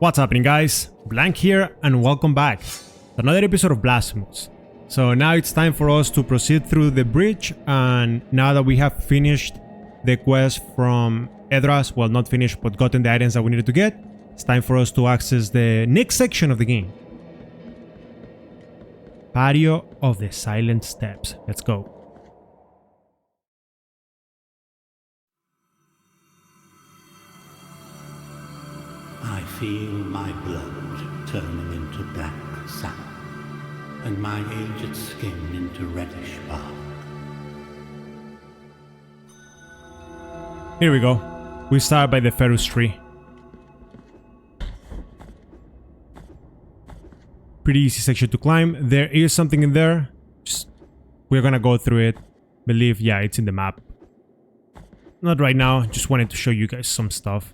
What's happening, guys? Blank here and welcome back to another episode of Blasphemous. So now it's time for us to proceed through the bridge, and now that we have finished the quest from Edras, well, not finished but gotten the items that we needed to get, it's time for us to access the next section of the game. Patio of the Silent Steps. Let's go. I feel my blood turning into black sap, and my aged skin into reddish bark. Here we go. We start by the Ferus tree. Pretty easy section to climb. There is something in there. We're gonna go through it. Believe, yeah, it's in the map. Not right now, just wanted to show you guys some stuff.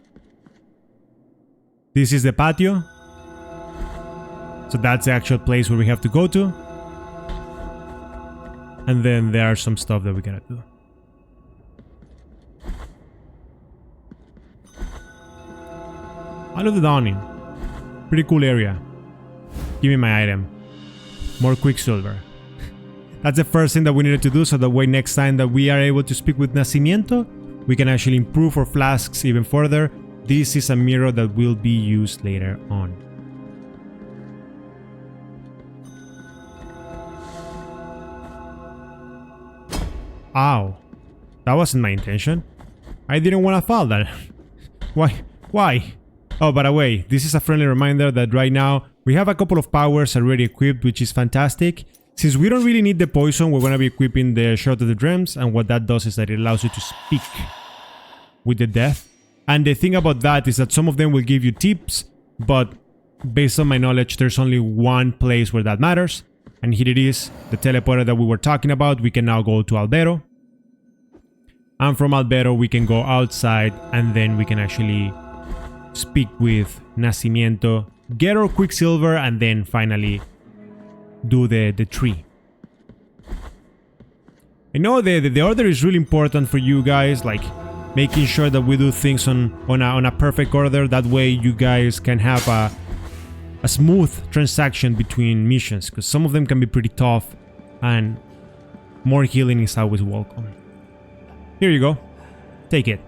This is the patio. So that's the actual place where we have to go to. And then there are some stuff that we gotta do. I love the dawning. Pretty cool area. Give me my item. More quicksilver. That's the first thing that we needed to do, so that way next time that we are able to speak with Nacimiento, we can actually improve our flasks even further. This is a mirror that will be used later on. Ow. That wasn't my intention. I didn't want to fall that. Why? Oh, by the way, this is a friendly reminder that right now we have a couple of powers already equipped, which is fantastic. Since we don't really need the poison, we're going to be equipping the Shroud of the Dreams, and what that does is that it allows you to speak with the death. And the thing about that is that some of them will give you tips, but based on my knowledge, there's only one place where that matters. And here it is, the teleporter that we were talking about. We can now go to Albero. And from Albero, we can go outside, and then we can actually speak with Nacimiento, get our quicksilver, and then finally do the tree. I know the order is really important for you guys, like making sure that we do things on a perfect order. That way you guys can have a smooth transaction between missions, because some of them can be pretty tough and more healing is always welcome. Here you go. Take it,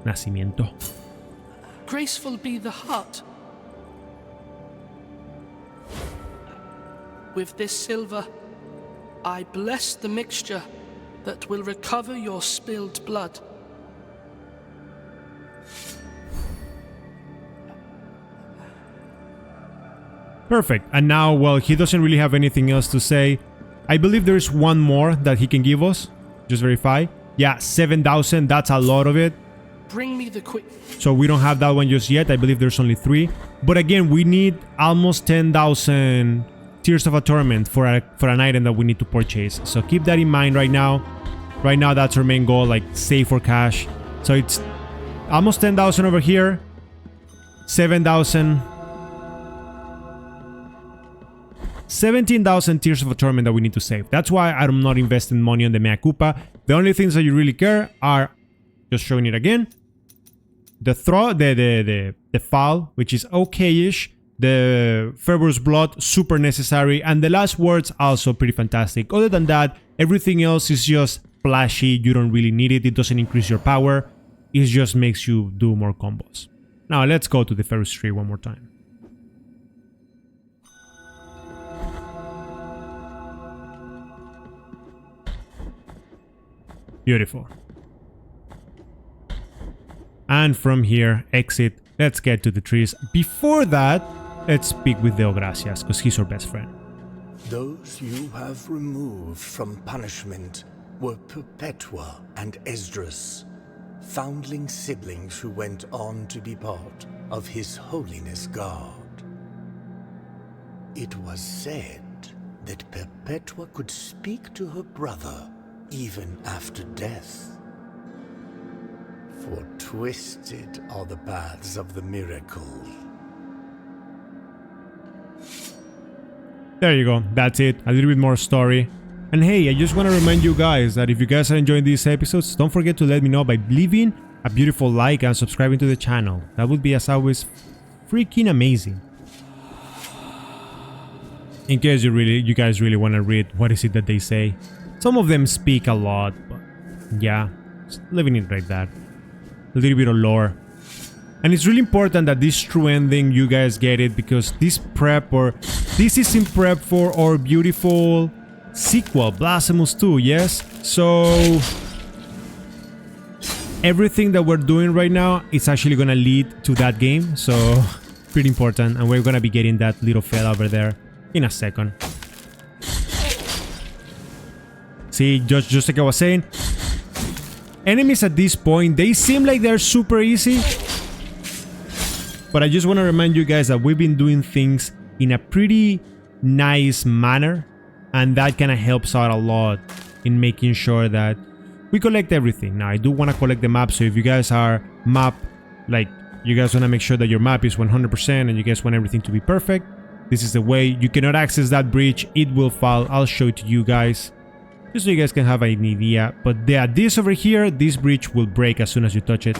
Nacimiento. Graceful be the hut. With this silver, I bless the mixture that will recover your spilled blood. Perfect. And now, well, he doesn't really have anything else to say. I believe there's one more that he can give us. Just verify. Yeah, 7,000. That's a lot of it. Bring me the quick. So we don't have that one just yet. I believe there's only 3. But again, we need almost 10,000 Tears of a Torment for an item that we need to purchase. So keep that in mind right now. Right now, that's our main goal, like save for cash. So it's almost 10,000 over here. 7,000. 17,000 Tears of a Torment that we need to save. That's why I'm not investing money on the Mea Culpa. The only things that you really care are, just showing it again, the Fall, which is okay-ish, the Fervor's Blood, super necessary, and the last words also pretty fantastic. Other than that, everything else is just flashy. You don't really need it. It doesn't increase your power. It just makes you do more combos. Now let's go to the Ferus tree one more time. Beautiful. And from here, exit. Let's get to the trees. Before that, let's speak with Deo Gracias, because he's our best friend. Those you have removed from punishment were Perpetua and Esdras, foundling siblings who went on to be part of His Holiness God. It was said that Perpetua could speak to her brother even after death. For twisted are the paths of the miracle. There you go, that's it, a little bit more story. And hey, I just want to remind you guys that if you guys are enjoying these episodes, don't forget to let me know by leaving a beautiful like and subscribing to the channel. That would be, as always, freaking amazing. In case you guys really want to read what is it that they say. Some of them speak a lot, but yeah, just leaving it right there. A little bit of lore. And it's really important that this true ending, you guys get it, because this is in prep for our beautiful sequel, Blasphemous 2, yes? So everything that we're doing right now is actually gonna lead to that game, so pretty important, and we're gonna be getting that little fella over there in a second. See, just like I was saying, enemies at this point, they seem like they're super easy, but I just want to remind you guys that we've been doing things in a pretty nice manner, and that kind of helps out a lot in making sure that we collect everything. Now, I do want to collect the map, so if you guys are you guys want to make sure that your map is 100% and you guys want everything to be perfect, this is the way. You cannot access that bridge, it will fall. I'll show it to you guys, just so you guys can have an idea. But yeah, this over here, this bridge will break as soon as you touch it.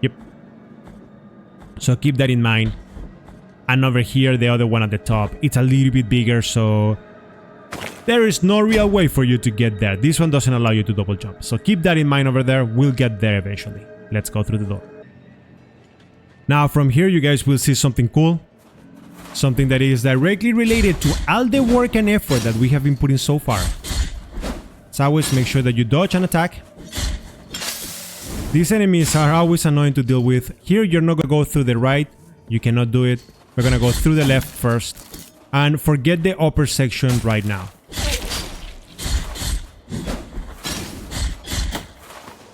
Yep. So keep that in mind. And over here, the other one at the top, it's a little bit bigger, so there is no real way for you to get there. This one doesn't allow you to double jump. So keep that in mind over there. We'll get there eventually. Let's go through the door. Now from here, you guys will see something cool. Something that is directly related to all the work and effort that we have been putting so far. As always, make sure that you dodge and attack. These enemies are always annoying to deal with. Here, you're not going to go through the right. You cannot do it. We're going to go through the left first. And forget the upper section right now.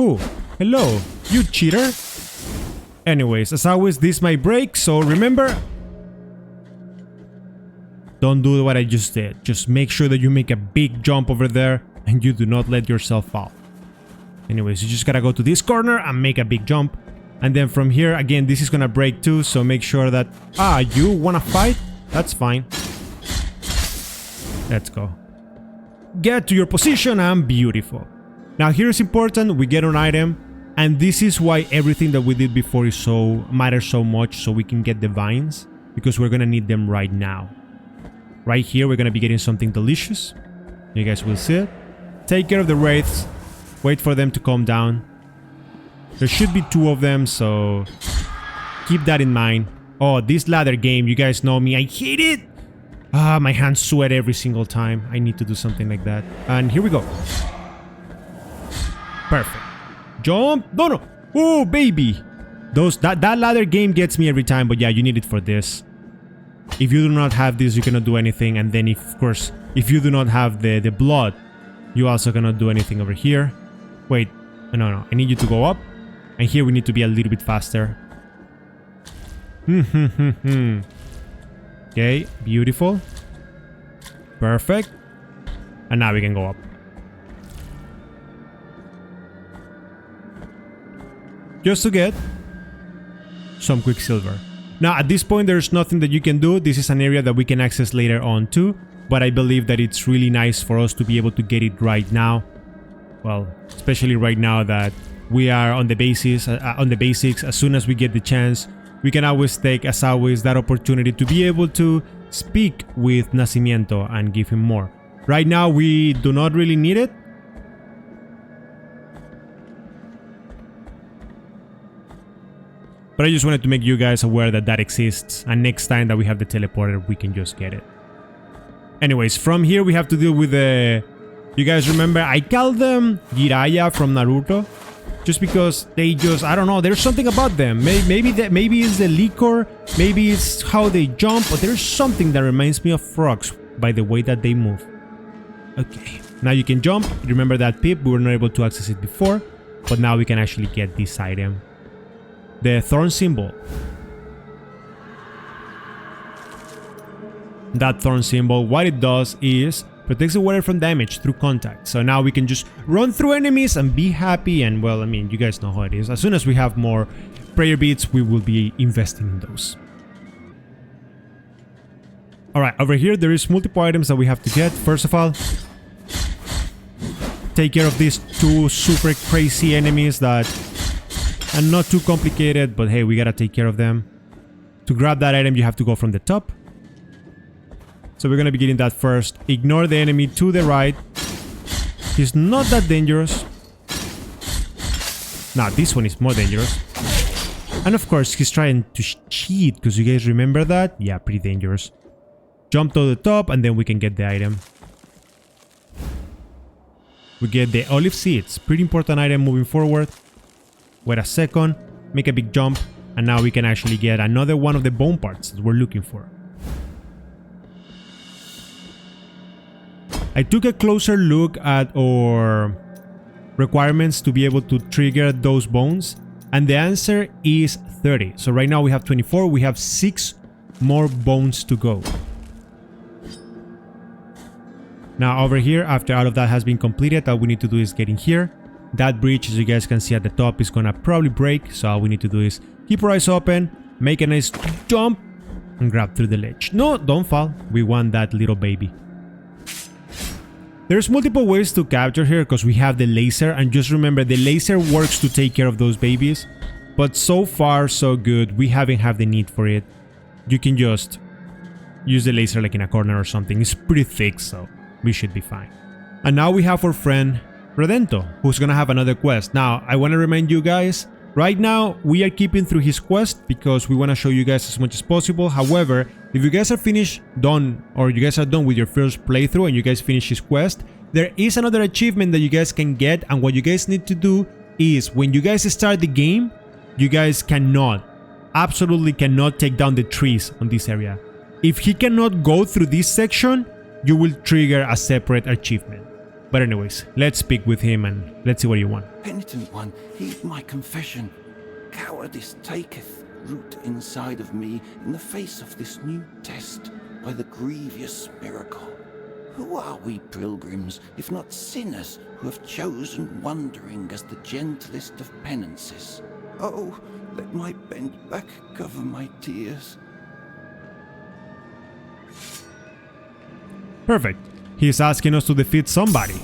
Ooh, hello, you cheater. Anyways, as always, this might break, so remember, don't do what I just did. Just make sure that you make a big jump over there and you do not let yourself fall. Anyways, you just gotta go to this corner and make a big jump. And then from here, again, this is gonna break too, so make sure that... you wanna fight? That's fine. Let's go. Get to your position and beautiful. Now here is important, we get an item, and this is why everything that we did before matters so much, so we can get the vines, because we're gonna need them right now. Right here, we're gonna be getting something delicious. You guys will see it. Take care of the wraiths. Wait for them to calm down. There should be 2 of them, so keep that in mind. Oh, this ladder game, you guys know me, I hate it! My hands sweat every single time. I need to do something like that. And here we go. Perfect. Jump! No! Oh, baby! That ladder game gets me every time, but yeah, you need it for this. If you do not have this, you cannot do anything. And then, of course, if you do not have the blood, you also cannot do anything over here. Wait, no, I need you to go up. And here we need to be a little bit faster. Okay, beautiful. Perfect. And now we can go up. Just to get some Quicksilver. Now, at this point, there's nothing that you can do. This is an area that we can access later on too. But I believe that it's really nice for us to be able to get it right now. Well, especially right now that we are on the basics. As soon as we get the chance, we can always take, as always, that opportunity to be able to speak with Nacimiento and give him more. Right now, we do not really need it. But I just wanted to make you guys aware that that exists, and next time that we have the teleporter, we can just get it. Anyways, from here we have to deal with the... You guys remember, I call them Jiraiya from Naruto, just because they just, I don't know, there's something about them. Maybe it's the liquor, maybe it's how they jump, but there's something that reminds me of frogs by the way that they move. Okay, now you can jump. Remember that pip, we were not able to access it before, but now we can actually get this item. The Thorn symbol. That Thorn symbol, what it does is protects the wearer from damage through contact. So now we can just run through enemies and be happy, and well, I mean, you guys know how it is. As soon as we have more prayer beads, we will be investing in those. Alright, over here there is multiple items that we have to get. First of all, take care of these 2 super crazy enemies that are not too complicated, but hey, we gotta take care of them. To grab that item, you have to go from the top. So we're going to be getting that first. Ignore the enemy to the right. He's not that dangerous. Nah, this one is more dangerous. And of course, he's trying to cheat, because you guys remember that? Yeah, pretty dangerous. Jump to the top, and then we can get the item. We get the olive seeds. Pretty important item moving forward. Wait a second. Make a big jump. And now we can actually get another one of the bone parts that we're looking for. I took a closer look at our requirements to be able to trigger those bones. And the answer is 30. So right now we have 24. We have 6 more bones to go. Now over here, after all of that has been completed, all we need to do is get in here. That bridge, as you guys can see at the top, is gonna probably break. So all we need to do is keep our eyes open, make a nice jump, and grab through the ledge. No, don't fall. We want that little baby. There's multiple ways to capture here because we have the laser, and just remember the laser works to take care of those babies. But so far so good, we haven't had the need for it. You can just use the laser like in a corner or something. It's pretty thick, so we should be fine. And now we have our friend Redento, who's gonna have another quest. Now, I want to remind you guys, right now we are keeping through his quest because we want to show you guys as much as possible. However, if you guys are done with your first playthrough and you guys finish his quest, there is another achievement that you guys can get, and what you guys need to do is when you guys start the game, you guys absolutely cannot take down the trees on this area. If he cannot go through this section, you will trigger a separate achievement. But anyways, let's speak with him and let's see what you want. Penitent One, heed my confession. Cowardice taketh root inside of me in the face of this new test by the grievous miracle. Who are we pilgrims, if not sinners, who have chosen wandering as the gentlest of penances? Oh, let my bent back cover my tears. Perfect. He's asking us to defeat somebody.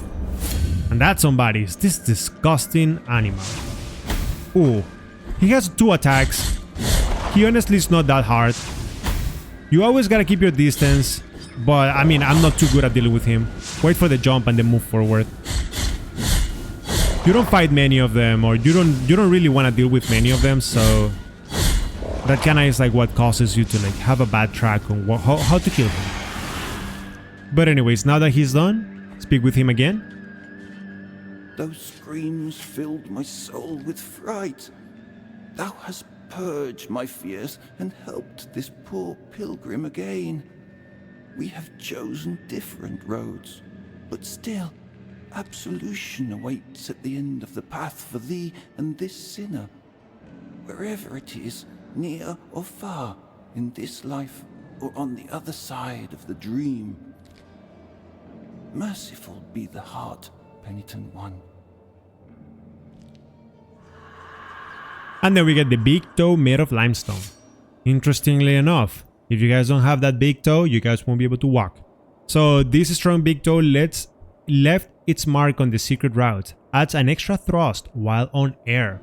And that somebody is this disgusting animal. Ooh. He has 2 attacks. He honestly is not that hard. You always gotta keep your distance. But I mean, I'm not too good at dealing with him. Wait for the jump and then move forward. You don't fight many of them, or you don't really want to deal with many of them, so that kind of is like what causes you to like have a bad track on how to kill him. But anyways, now that he's done, speak with him again. Those screams filled my soul with fright. Thou hast purged my fears and helped this poor pilgrim again. We have chosen different roads, but still, absolution awaits at the end of the path for thee and this sinner. Wherever it is, near or far, in this life or on the other side of the dream. Merciful be the heart, Penitent One. And then we get the big toe made of limestone. Interestingly enough, if you guys don't have that big toe, you guys won't be able to walk. So this strong big toe left its mark on the secret route. Adds an extra thrust while on air.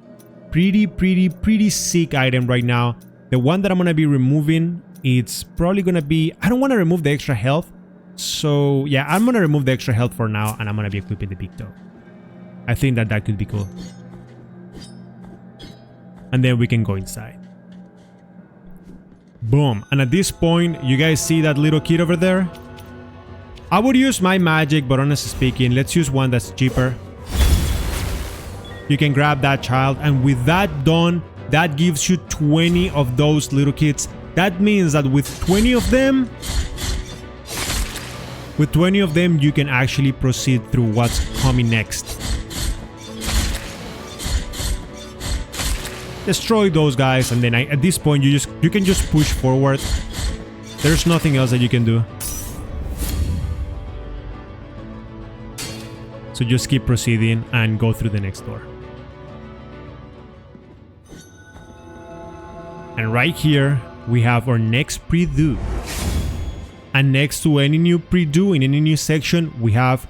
Pretty sick item right now. The one that I'm gonna be removing, it's probably gonna be... I don't want to remove the extra health. So yeah, I'm gonna remove the extra health for now, and I'm gonna be equipping the big toe. I think that could be cool. And then we can go inside. Boom. And at this point, you guys see that little kid over there? I would use my magic, but honestly speaking, let's use one that's cheaper. You can grab that child, and with that done, that gives you 20 of those little kids. That means that with 20 of them, you can actually proceed through what's coming next. Destroy those guys, and then at this point you can just push forward. There's nothing else that you can do. So just keep proceeding and go through the next door. And right here we have our next pre-do. And next to any new pre-do in any new section, we have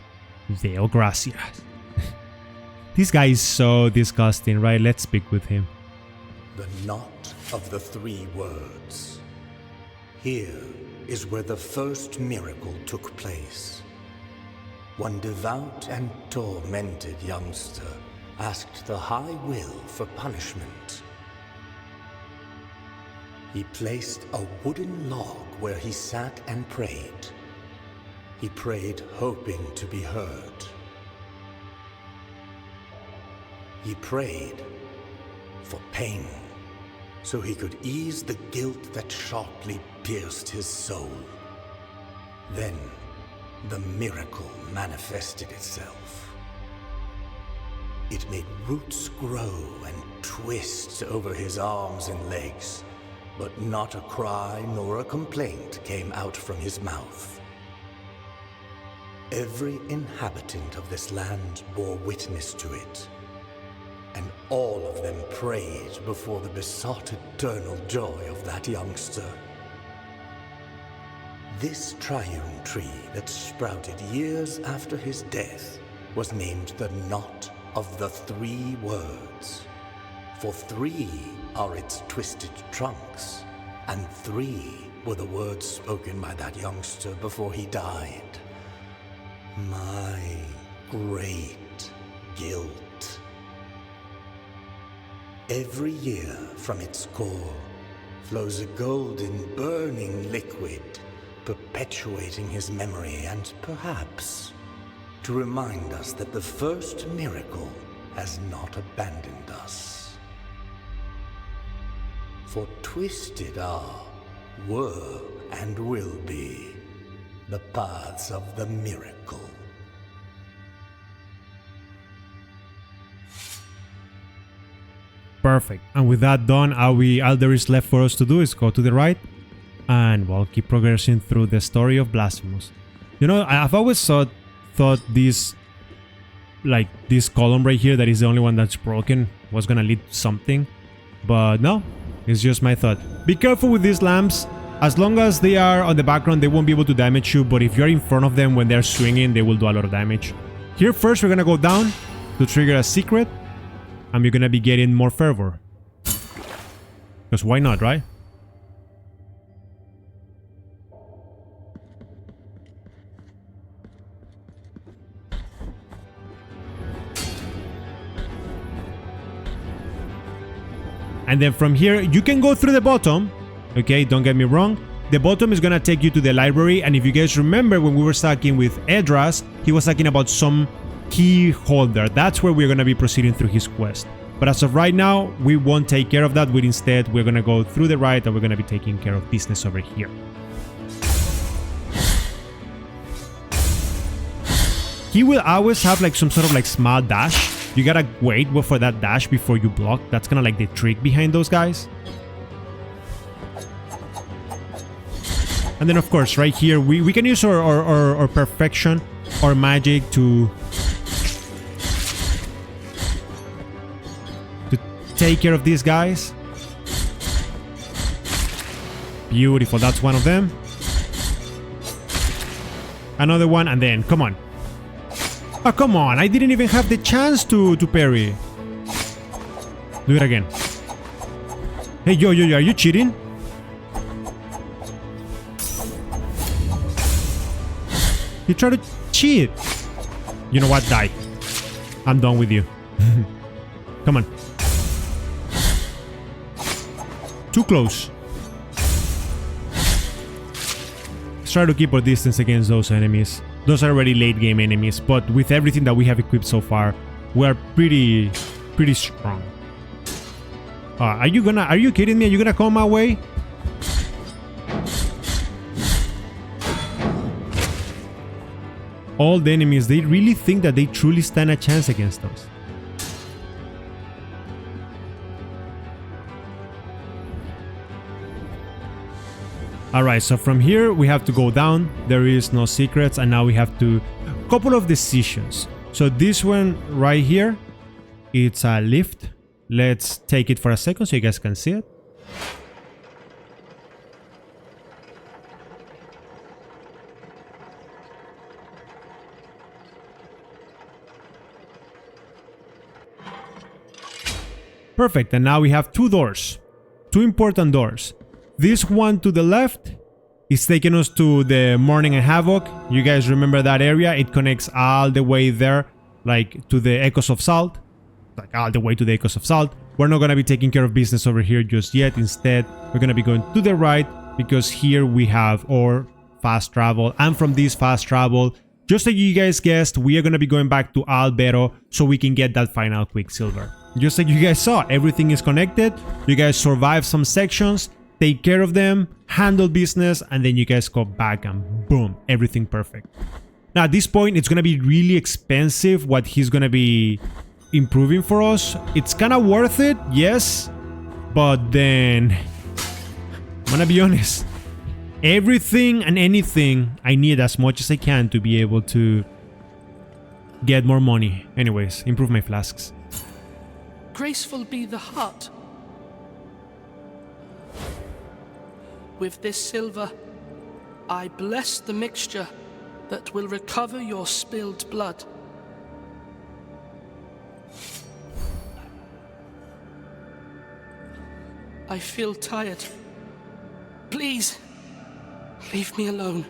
Deo Gracias. This guy is so disgusting, right? Let's speak with him. The knot of the 3 words. Here is where the first miracle took place. One devout and tormented youngster asked the High Will for punishment. He placed a wooden log where he sat and prayed. He prayed hoping to be heard. He prayed for pain, so he could ease the guilt that sharply pierced his soul. Then, the miracle manifested itself. It made roots grow and twist over his arms and legs, but not a cry nor a complaint came out from his mouth. Every inhabitant of this land bore witness to it, and all of them prayed before the besought eternal joy of that youngster. This triune tree that sprouted years after his death was named the Knot of the Three Words, for 3 are its twisted trunks, and 3 were the words spoken by that youngster before he died. My great guilt. Every year from its core flows a golden, burning liquid, perpetuating his memory and perhaps to remind us that the first miracle has not abandoned us. For twisted are, were, and will be the paths of the miracle. Perfect. And with that done, all there is left for us to do is go to the right, and we'll keep progressing through the story of Blasphemous. You know, I've always thought this, like this column right here that is the only one that's broken, was gonna lead to something, but no, it's just my thought. Be careful with these lamps. As long as they are on the background, they won't be able to damage you, but if you're in front of them when they're swinging, they will do a lot of damage. Here first, we're gonna go down to trigger a secret, and we're gonna be getting more fervor. Because why not, right? And then from here, you can go through the bottom. Okay, don't get me wrong. The bottom is gonna take you to the library, and if you guys remember when we were talking with Edras, he was talking about some key holder. That's where we're gonna be proceeding through his quest. But as of right now, we won't take care of that. Instead, we're gonna go through the right, and we're gonna be taking care of business over here. He will always have like some sort of like small dash. You gotta wait for that dash before you block. That's kind of like the trick behind those guys. And then of course, right here, we can use our perfection, or magic to take care of these guys. Beautiful, that's one of them. Another one, and then, come on. Oh, come on, I didn't even have the chance to parry. Do it again. Hey, yo, are you cheating? You try to cheat. You know what? Die. I'm done with you. Come on. Too close. Let's try to keep our distance against those enemies. Those are already late game enemies, but with everything that we have equipped so far, we are pretty strong. Are you kidding me? Are you gonna come my way? All the enemies, they really think that they truly stand a chance against us. Alright, so from here we have to go down. There is no secrets, and now we have to... couple of decisions. So this one right here, it's a lift. Let's take it for a second so you guys can see it. Perfect, and now we have 2 doors. 2 important doors. This one to the left It's taking us to the Mourning and Havoc. You guys remember that area? It connects all the way there, like to the Echoes of Salt. Like all the way to the Echoes of Salt. We're not gonna be taking care of business over here just yet. Instead, we're gonna be going to the right because here we have our fast travel. And from this fast travel, just like you guys guessed, we are gonna be going back to Albero so we can get that final Quicksilver. Just like you guys saw, everything is connected. You guys survive some sections, take care of them, handle business, and then you guys go back and boom, everything perfect. Now at this point, it's gonna be really expensive what he's gonna be improving for us. It's kind of worth it, yes, but then I'm gonna be honest, everything and anything I need as much as I can to be able to get more money. Anyways, improve my flasks. Graceful be the heart. With this silver, I bless the mixture that will recover your spilled blood. I feel tired. Please, leave me alone.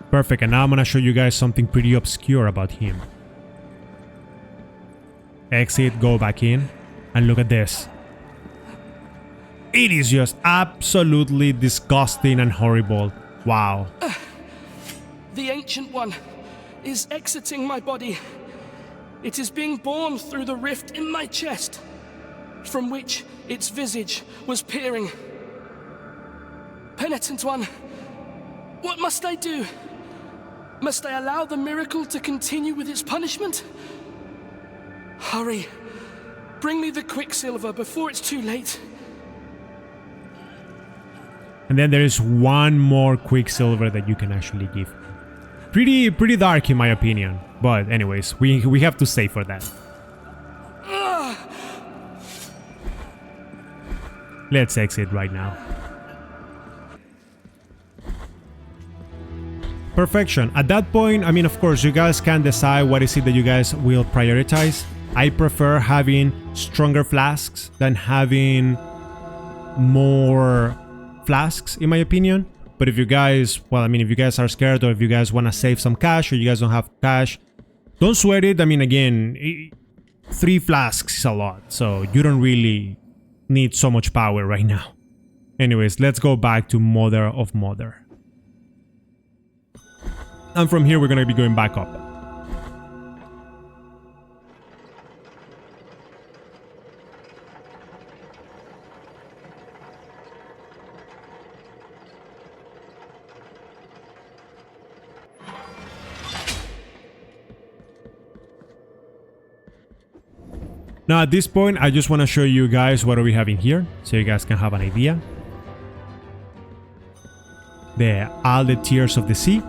Perfect, and now I'm gonna show you guys something pretty obscure about him. Exit, go back in, and look at this. It is just absolutely disgusting and horrible. Wow. The Ancient One is exiting my body. It is being born through the rift in my chest, from which its visage was peering. Penitent One, what must I do? Must I allow the miracle to continue with its punishment? Hurry, bring me the Quicksilver before it's too late. And then there is one more Quicksilver that you can actually give. Pretty dark in my opinion. But anyways, we have to stay for that. Let's exit right now. Perfection. At that point, I mean, of course, you guys can decide what is it that you guys will prioritize. I prefer having stronger flasks than having more flasks, in my opinion. But if you guys, well, I mean, if you guys are scared or if you guys want to save some cash or you guys don't have cash, don't sweat it. I mean, again, 3 flasks is a lot, so you don't really need so much power right now. Anyways, let's go back to Mother of Mother. And from here, we're going to be going back up. Now at this point, I just want to show you guys what are we having here, so you guys can have an idea. All the Tears of the Sea.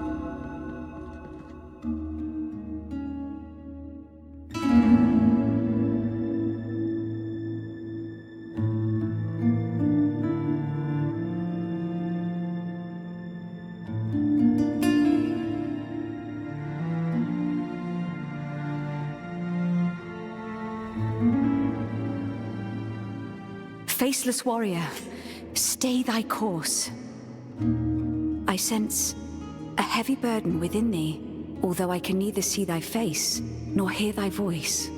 Faceless warrior, stay thy course. I sense a heavy burden within thee, although I can neither see thy face nor hear thy voice.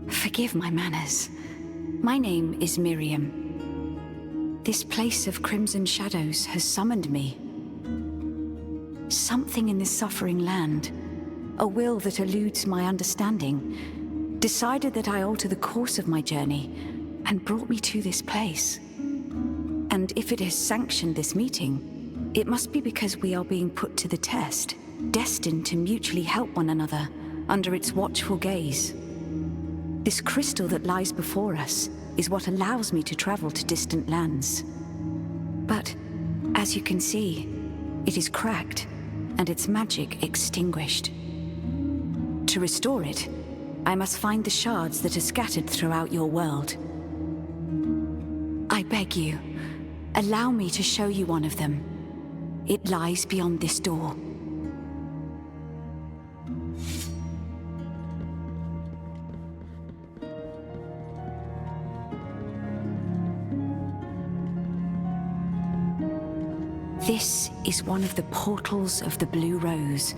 Forgive my manners. My name is Miriam. This place of crimson shadows has summoned me. Something in this suffering land, a will that eludes my understanding, decided that I alter the course of my journey and brought me to this place. And if it has sanctioned this meeting, it must be because we are being put to the test, destined to mutually help one another under its watchful gaze. This crystal that lies before us is what allows me to travel to distant lands. But, as you can see, it is cracked and its magic extinguished. To restore it, I must find the shards that are scattered throughout your world. I beg you, allow me to show you one of them. It lies beyond this door. This is one of the portals of the Blue Rose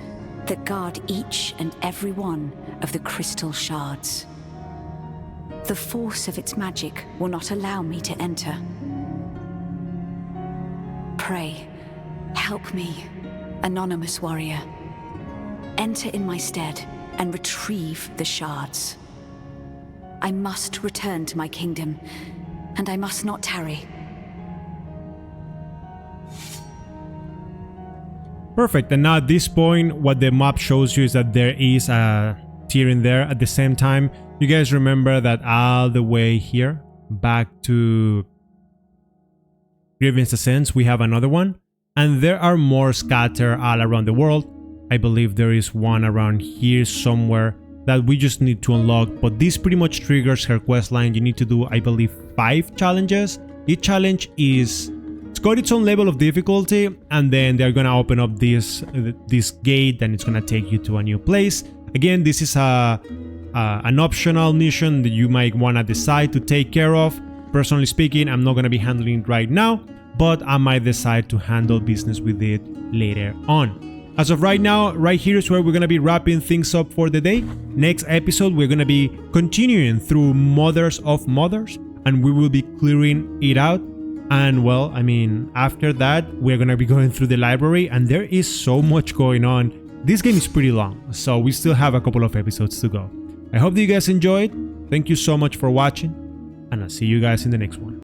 that guard each and every one of the crystal shards. The force of its magic will not allow me to enter. Pray, help me, anonymous warrior. Enter in my stead and retrieve the shards. I must return to my kingdom, and I must not tarry. Perfect, and now at this point, what the map shows you is that there is a tier in there. At the same time, you guys remember that all the way here, back to Grievance Ascents, we have another one. And there are more scattered all around the world. I believe there is one around here somewhere that we just need to unlock. But this pretty much triggers her quest line. You need to do, I believe, 5 challenges. Each challenge is... it's got its own level of difficulty, and then they're gonna open up this gate, and it's gonna take you to a new place. Again, this is an optional mission that you might wanna decide to take care of. Personally speaking, I'm not gonna be handling it right now, but I might decide to handle business with it later on. As of right now, right here is where we're gonna be wrapping things up for the day. Next episode, we're gonna be continuing through Mothers of Mothers, and we will be clearing it out. And well, I mean, after that, we're gonna be going through the library, and there is so much going on. This game is pretty long, so we still have a couple of episodes to go. I hope that you guys enjoyed. Thank you so much for watching, and I'll see you guys in the next one.